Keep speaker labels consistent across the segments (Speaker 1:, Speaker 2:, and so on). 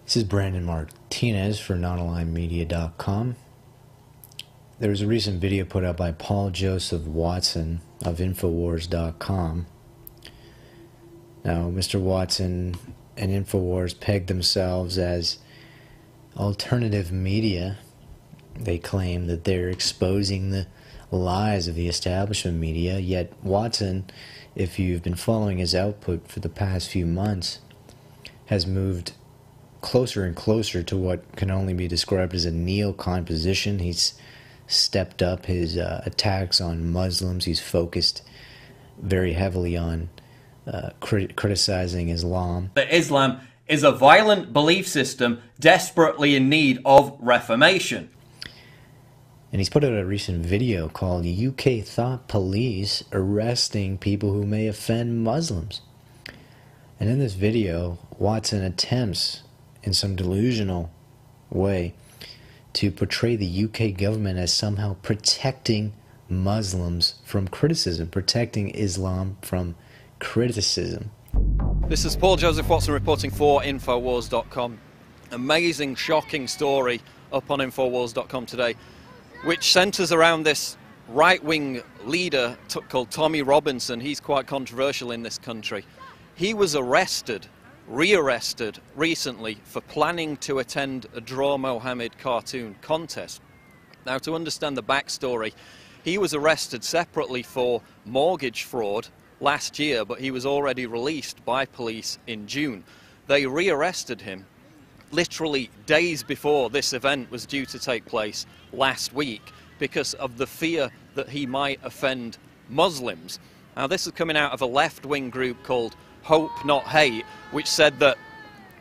Speaker 1: This is Brandon Martinez for nonalignedmedia.com. There was a recent video put out by Paul Joseph Watson of Infowars.com. Now, Mr. Watson and Infowars peg themselves as alternative media. They claim that they're exposing the lies of the establishment media, yet Watson, if you've been following his output for the past few months, has moved closer and closer to what can only be described as a neocon position. He's stepped up his attacks on Muslims. He's focused very heavily on criticizing Islam.
Speaker 2: That Islam is a violent belief system desperately in need of reformation.
Speaker 1: And he's put out a recent video called UK Thought Police Arresting People Who May Offend Muslims. And in this video, Watson attempts, in some delusional way, to portray the UK government as somehow protecting Muslims from criticism, protecting Islam from criticism.
Speaker 2: This is Paul Joseph Watson reporting for Infowars.com. Amazing, shocking story up on Infowars.com today, which centres around this right-wing leader called Tommy Robinson. He's quite controversial in this country. He was rearrested recently for planning to attend a Draw Mohammed cartoon contest. Now, to understand the backstory, he was arrested separately for mortgage fraud last year, but he was already released by police in June. They rearrested him literally days before this event was due to take place last week because of the fear that he might offend Muslims. Now, this is coming out of a left-wing group called Hope Not Hate, which said that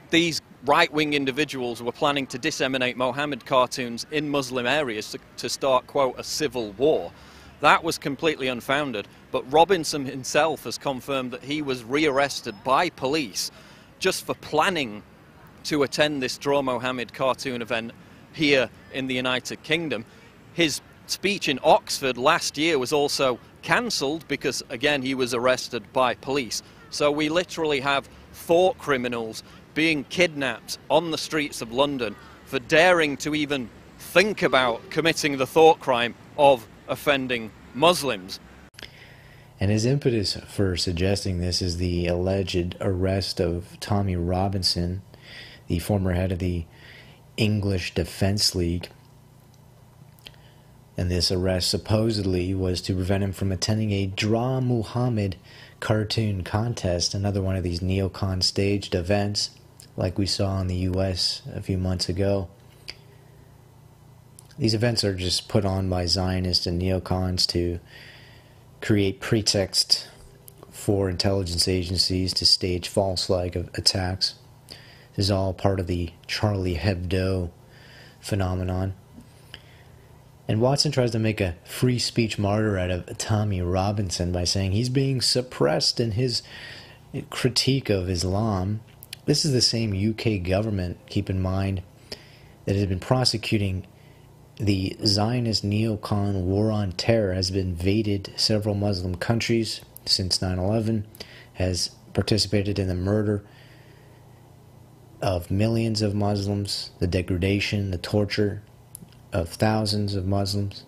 Speaker 2: these right-wing individuals were planning to disseminate Mohammed cartoons in Muslim areas to start, quote, a civil war. That was completely unfounded, but Robinson himself has confirmed that he was rearrested by police just for planning to attend this Draw Mohammed cartoon event here in the United Kingdom. His speech in Oxford last year was also cancelled because, again, he was arrested by police. So we literally have thought criminals being kidnapped on the streets of London for daring to even think about committing the thought crime of offending Muslims.
Speaker 1: And his impetus for suggesting this is the alleged arrest of Tommy Robinson, the former head of the English Defence League. And this arrest supposedly was to prevent him from attending a Draw Muhammad cartoon contest, another one of these neocon staged events like we saw in the US a few months ago. These events are just put on by Zionists and neocons to create pretext for intelligence agencies to stage false flag attacks. This is all part of the Charlie Hebdo phenomenon. And Watson tries to make a free speech martyr out of Tommy Robinson by saying he's being suppressed in his critique of Islam. This is the same UK government, keep in mind, that has been prosecuting the Zionist neocon war on terror, has invaded several Muslim countries since 9/11, has participated in the murder of millions of Muslims, the degradation, the torture of thousands of Muslims,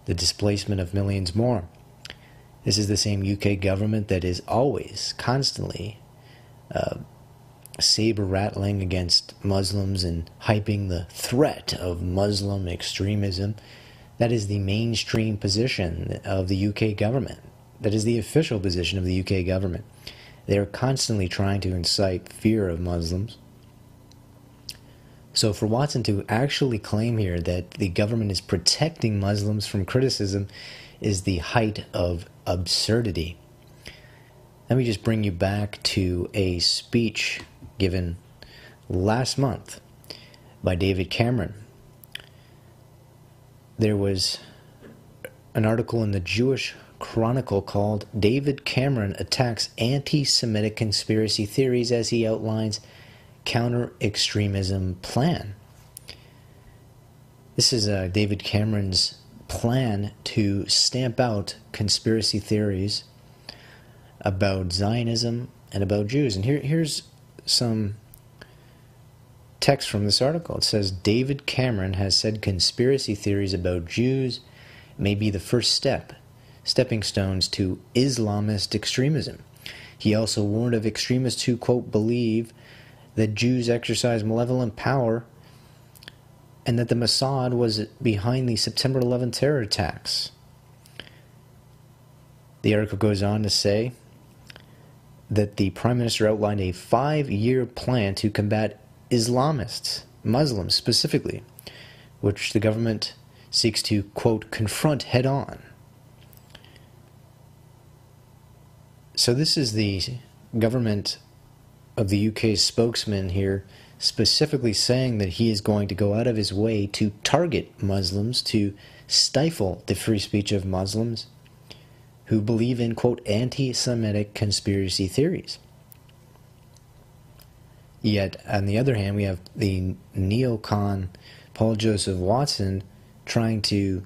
Speaker 1: the displacement of millions more. This is the same UK government that is always, constantly saber-rattling against Muslims and hyping the threat of Muslim extremism. That is the mainstream position of the UK government. That is the official position of the UK government. They are constantly trying to incite fear of Muslims. So for Watson to actually claim here that the government is protecting Muslims from criticism is the height of absurdity. Let me just bring you back to a speech given last month by David Cameron. There was an article in the Jewish Chronicle called "David Cameron Attacks Anti-Semitic Conspiracy Theories as He Outlines Counter-Extremism Plan." This is David Cameron's plan to stamp out conspiracy theories about Zionism and about Jews. And here's some text from this article. It says, David Cameron has said conspiracy theories about Jews may be the first stepping stones to Islamist extremism. He also warned of extremists who, quote, believe that Jews exercise malevolent power and that the Mossad was behind the September 11 terror attacks. The article goes on to say that the Prime Minister outlined a 5-year plan to combat Islamists, Muslims specifically, which the government seeks to, quote, confront head-on. So this is the government of the UK's spokesman here specifically saying that he is going to go out of his way to target Muslims, to stifle the free speech of Muslims who believe in, quote, anti-Semitic conspiracy theories. Yet, on the other hand, we have the neocon Paul Joseph Watson trying to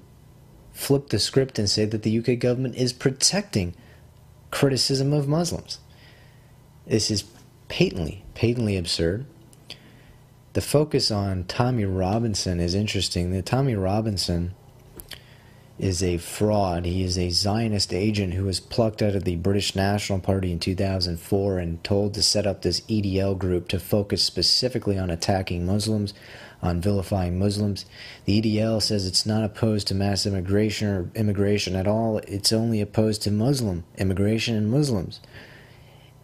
Speaker 1: flip the script and say that the UK government is protecting criticism of Muslims. This is patently absurd. The focus on Tommy Robinson is interesting. The Tommy Robinson is a fraud. He is a Zionist agent who was plucked out of the British National Party in 2004 and told to set up this EDL group to focus specifically on attacking Muslims, on vilifying Muslims. The EDL says it's not opposed to mass immigration or immigration at all. It's only opposed to Muslim immigration and Muslims.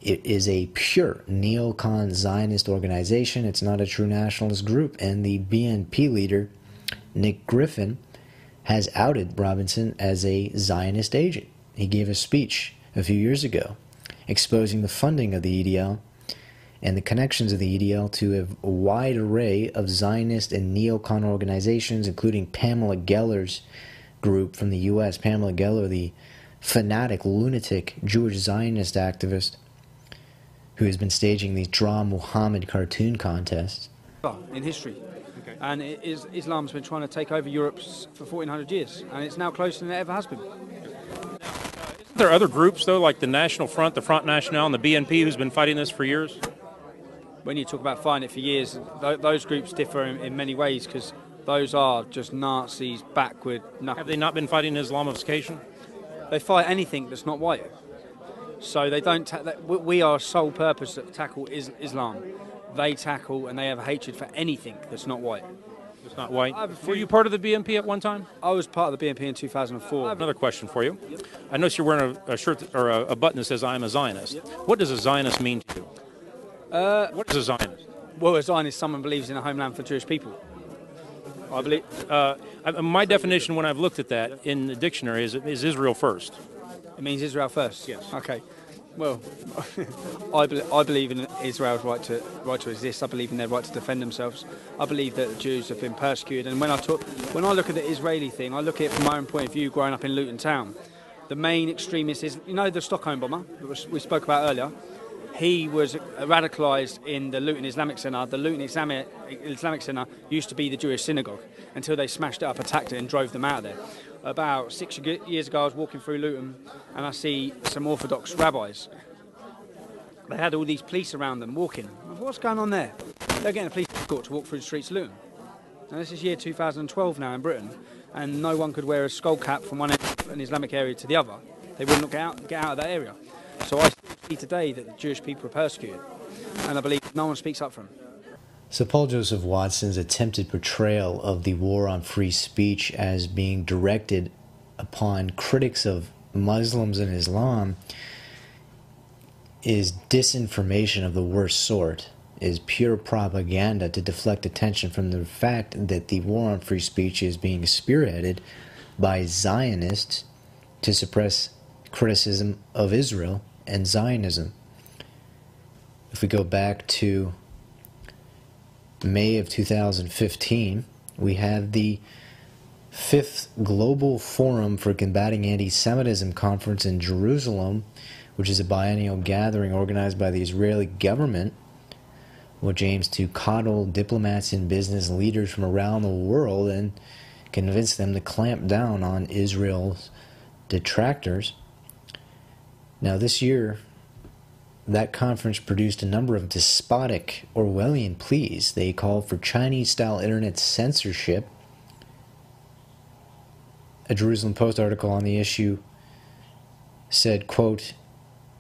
Speaker 1: It is a pure neocon Zionist organization. It's not a true nationalist group. And the BNP leader, Nick Griffin, has outed Robinson as a Zionist agent. He gave a speech a few years ago exposing the funding of the EDL and the connections of the EDL to a wide array of Zionist and neocon organizations, including Pamela Geller's group from the U.S. Pamela Geller, the fanatic, lunatic Jewish Zionist activist who has been staging these Draw Muhammad cartoon contests.
Speaker 3: In history. And Islam's been trying to take over Europe for 1400 years, and it's now closer than it ever has been.
Speaker 4: Isn't there other groups, though, like the National Front, the Front National, and the BNP, who's been fighting this for years?
Speaker 3: When you talk about fighting it for years, those groups differ in many ways, because those are just Nazis, backward.
Speaker 4: Have they not been fighting Islamification?
Speaker 3: They fight anything that's not white. So they don't. We are sole purpose to tackle Islam. They tackle and they have a hatred for anything that's not white.
Speaker 4: It's not white. Were you part of the BNP at one time?
Speaker 3: I was part of the BNP in 2004.
Speaker 4: I have another question for you. Yep. I noticed you're wearing a shirt or a button that says "I'm a Zionist." Yep. What does a Zionist mean to you? What is a Zionist?
Speaker 3: Well, a Zionist is someone who believes in a homeland for Jewish people. I believe.
Speaker 4: My definition, when I've looked at that in the dictionary, is Israel first.
Speaker 3: It means Israel first.
Speaker 4: Yes.
Speaker 3: Okay. Well, I believe in Israel's right to exist. I believe in their right to defend themselves. I believe that the Jews have been persecuted. And when I look at the Israeli thing, I look at it from my own point of view, growing up in Luton Town. The main extremist is, you know, the Stockholm bomber that we spoke about earlier. He was radicalised in the Luton Islamic Centre. The Luton Islamic Centre used to be the Jewish synagogue until they smashed it up, attacked it, and drove them out of there. About 6 years ago, I was walking through Luton and I see some Orthodox rabbis. They had all these police around them walking. What's going on there? They're getting a police escort to walk through the streets of Luton. Now, this is year 2012 now in Britain, and no one could wear a skull cap from one end of an Islamic area to the other. They wouldn't get out of that area. So I still see today that the Jewish people are persecuted, and I believe no one speaks up for them.
Speaker 1: So Paul Joseph Watson's attempted portrayal of the war on free speech as being directed upon critics of Muslims and Islam is disinformation of the worst sort, is pure propaganda to deflect attention from the fact that the war on free speech is being spearheaded by Zionists to suppress criticism of Israel and Zionism. If we go back to May of 2015, we had the 5th Global Forum for Combating Anti-Semitism conference in Jerusalem, which is a biennial gathering organized by the Israeli government, which aims to coddle diplomats and business leaders from around the world and convince them to clamp down on Israel's detractors. Now this year, that conference produced a number of despotic Orwellian pleas. They called for Chinese-style internet censorship. A Jerusalem Post article on the issue said, quote,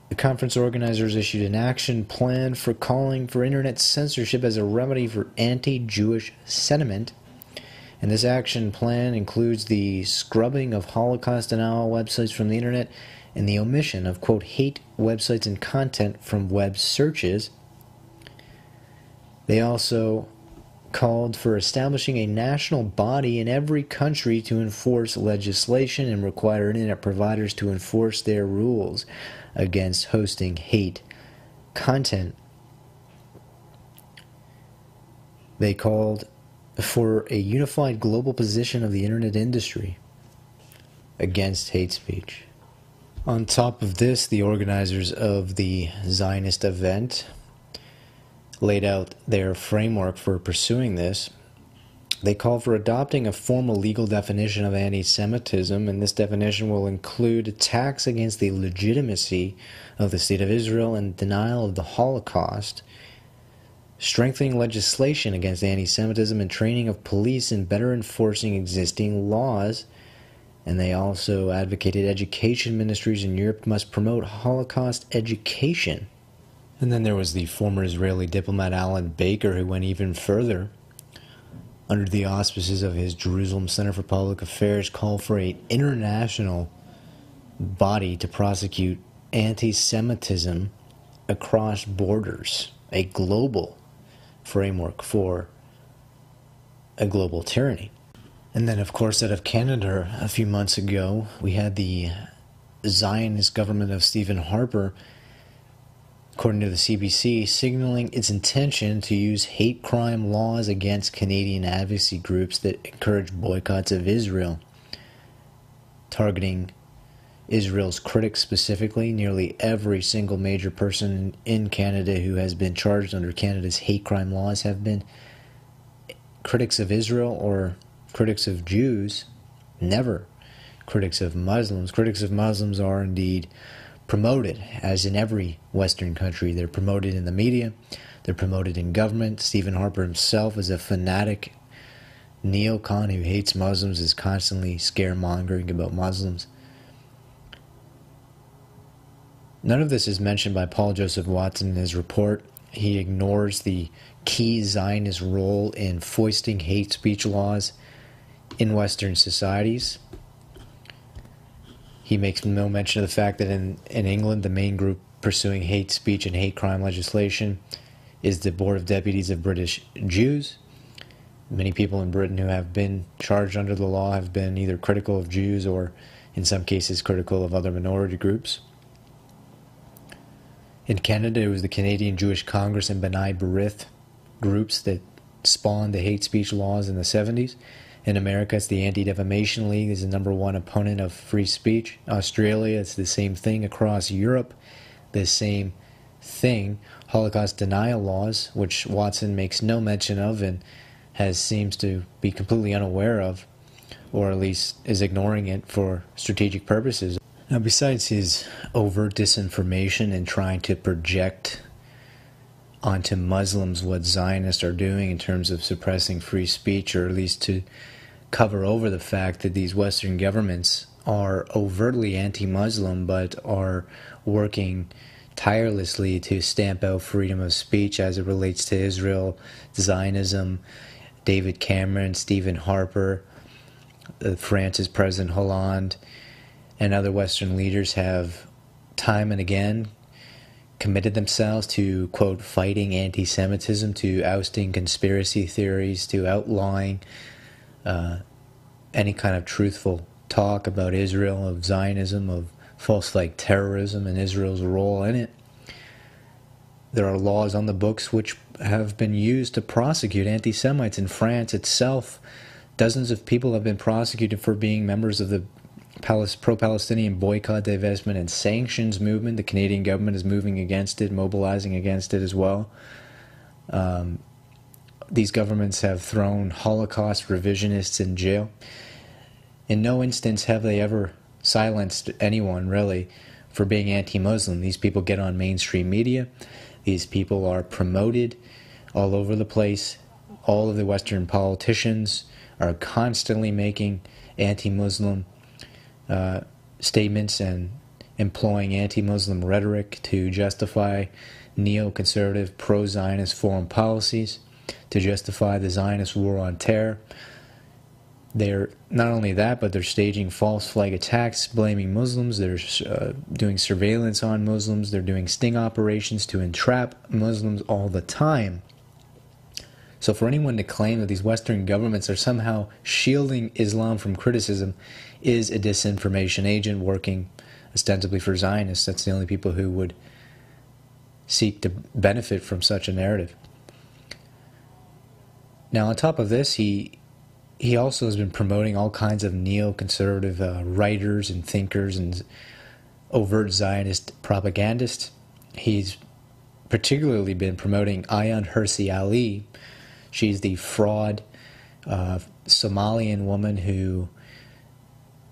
Speaker 1: the conference organizers issued an action plan for calling for internet censorship as a remedy for anti-Jewish sentiment. And this action plan includes the scrubbing of Holocaust denial websites from the internet and the omission of, quote, hate websites and content from web searches. They also called for establishing a national body in every country to enforce legislation and require internet providers to enforce their rules against hosting hate content. They called for a unified global position of the internet industry against hate speech. On top of this, the organizers of the Zionist event laid out their framework for pursuing this. They call for adopting a formal legal definition of anti-Semitism, and this definition will include attacks against the legitimacy of the State of Israel and denial of the Holocaust, strengthening legislation against anti-Semitism and training of police in better enforcing existing laws. And they also advocated education ministries in Europe must promote Holocaust education. And then there was the former Israeli diplomat Alan Baker, who went even further. Under the auspices of his Jerusalem Center for Public Affairs, called for an international body to prosecute anti-Semitism across borders, a global framework for a global tyranny. And then, of course, out of Canada a few months ago, we had the Zionist government of Stephen Harper, according to the CBC, signaling its intention to use hate crime laws against Canadian advocacy groups that encourage boycotts of Israel, targeting Israel's critics specifically. Nearly every single major person in Canada who has been charged under Canada's hate crime laws have been critics of Israel or critics of Jews, never critics of Muslims. Critics of Muslims are indeed promoted, as in every Western country. They're promoted in the media, they're promoted in government. Stephen Harper himself is a fanatic neocon who hates Muslims, is constantly scaremongering about Muslims. None of this is mentioned by Paul Joseph Watson in his report. He ignores the key Zionist role in foisting hate speech laws in Western societies. He makes no mention of the fact that in England, the main group pursuing hate speech and hate crime legislation is the Board of Deputies of British Jews. Many people in Britain who have been charged under the law have been either critical of Jews or, in some cases, critical of other minority groups. In Canada, it was the Canadian Jewish Congress and B'nai B'rith groups that spawned the hate speech laws in the 70s. In America, it's the Anti-Defamation League is the #1 opponent of free speech. Australia, it's the same thing. Across Europe, the same thing. Holocaust denial laws, which Watson makes no mention of and seems to be completely unaware of, or at least is ignoring it for strategic purposes. Now, besides his overt disinformation and trying to project onto Muslims what Zionists are doing in terms of suppressing free speech, or at least to cover over the fact that these Western governments are overtly anti-Muslim but are working tirelessly to stamp out freedom of speech as it relates to Israel, Zionism, David Cameron, Stephen Harper, France's President Hollande, and other Western leaders have time and again committed themselves to, quote, fighting anti-Semitism, to ousting conspiracy theories, to outlawing any kind of truthful talk about Israel, of Zionism, of false flag terrorism and Israel's role in it. There are laws on the books which have been used to prosecute anti-Semites. In France itself, dozens of people have been prosecuted for being members of the pro-Palestinian boycott, divestment, and sanctions movement. The Canadian government is moving against it, mobilizing against it as well. These governments have thrown Holocaust revisionists in jail. In no instance have they ever silenced anyone, really, for being anti-Muslim. These people get on mainstream media. These people are promoted all over the place. All of the Western politicians are constantly making anti-Muslim statements and employing anti-Muslim rhetoric to justify neoconservative pro-Zionist foreign policies, to justify the Zionist war on terror. They're not only that, but they're staging false flag attacks, blaming Muslims. They're doing surveillance on Muslims. They're doing sting operations to entrap Muslims all the time. So for anyone to claim that these Western governments are somehow shielding Islam from criticism is a disinformation agent working ostensibly for Zionists. That's the only people who would seek to benefit from such a narrative. Now, on top of this, he also has been promoting all kinds of neoconservative writers and thinkers and overt Zionist propagandists. He's particularly been promoting Ayaan Hirsi Ali. She's the fraud Somalian woman who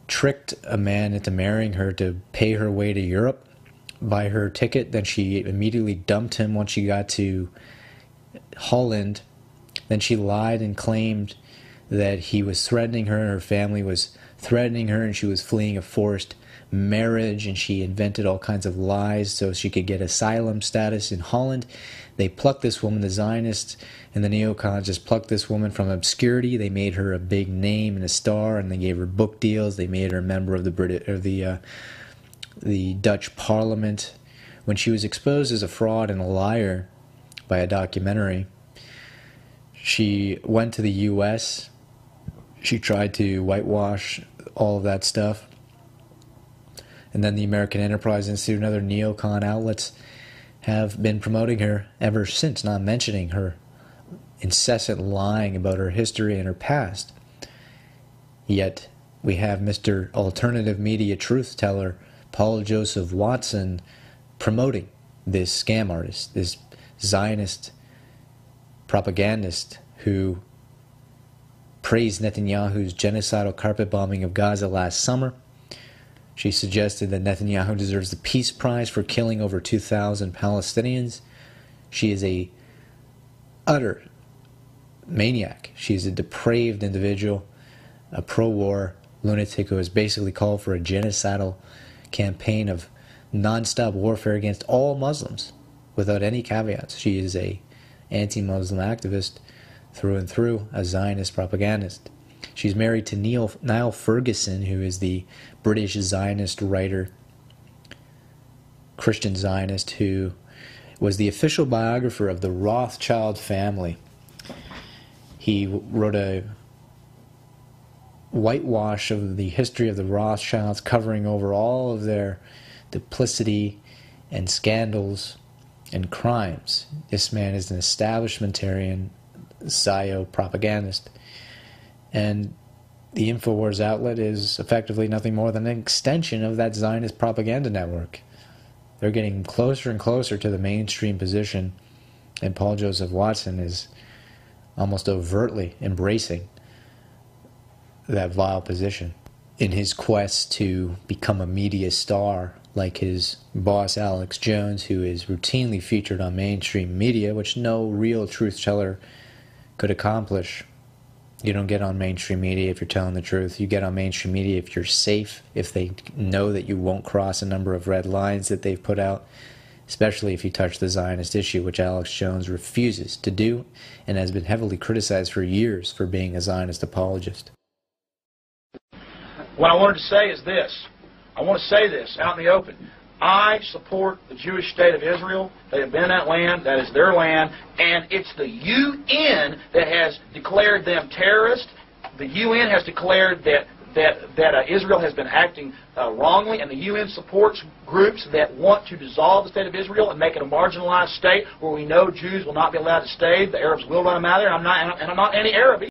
Speaker 1: tricked a man into marrying her to pay her way to Europe, buy her ticket. Then she immediately dumped him once she got to Holland. Then she lied and claimed that he was threatening her and her family was threatening her and she was fleeing a forced marriage, and she invented all kinds of lies so she could get asylum status in Holland. They plucked this woman, the Zionists and the neocons just plucked this woman from obscurity. They made her a big name and a star, and they gave her book deals. They made her a member of the Dutch Parliament. When she was exposed as a fraud and a liar by a documentary, she went to the U.S. She tried to whitewash all of that stuff. And then the American Enterprise Institute and other neocon outlets have been promoting her ever since, not mentioning her incessant lying about her history and her past. Yet we have Mr. Alternative Media Truth Teller Paul Joseph Watson promoting this scam artist, this Zionist propagandist who praised Netanyahu's genocidal carpet bombing of Gaza last summer. She suggested that Netanyahu deserves the Peace Prize for killing over 2,000 Palestinians. She is a utter maniac. She is a depraved individual, a pro-war lunatic who has basically called for a genocidal campaign of non-stop warfare against all Muslims without any caveats. She is a anti-Muslim activist through and through, a Zionist propagandist. She's married to Niall Ferguson, who is the British Zionist writer, Christian Zionist, who was the official biographer of the Rothschild family. He wrote a whitewash of the history of the Rothschilds, covering over all of their duplicity and scandals and crimes. This man is an establishmentarian, Zio propagandist. And the Infowars outlet is effectively nothing more than an extension of that Zionist propaganda network. They're getting closer and closer to the mainstream position, and Paul Joseph Watson is almost overtly embracing that vile position in his quest to become a media star like his boss Alex Jones, who is routinely featured on mainstream media, which no real truth teller could accomplish. You don't get on mainstream media if you're telling the truth. You get on mainstream media if you're safe, if they know that you won't cross a number of red lines that they've put out, especially if you touch the Zionist issue, which Alex Jones refuses to do and has been heavily criticized for years for being a Zionist apologist.
Speaker 5: What I wanted to say is this. I want to say this out in the open. I support the Jewish state of Israel. They have been in that land. That is their land. And it's the UN that has declared them terrorists. The UN has declared that Israel has been acting wrongly, and the UN supports groups that want to dissolve the state of Israel and make it a marginalized state where we know Jews will not be allowed to stay. The Arabs will run them out of there. I'm not anti-Arab.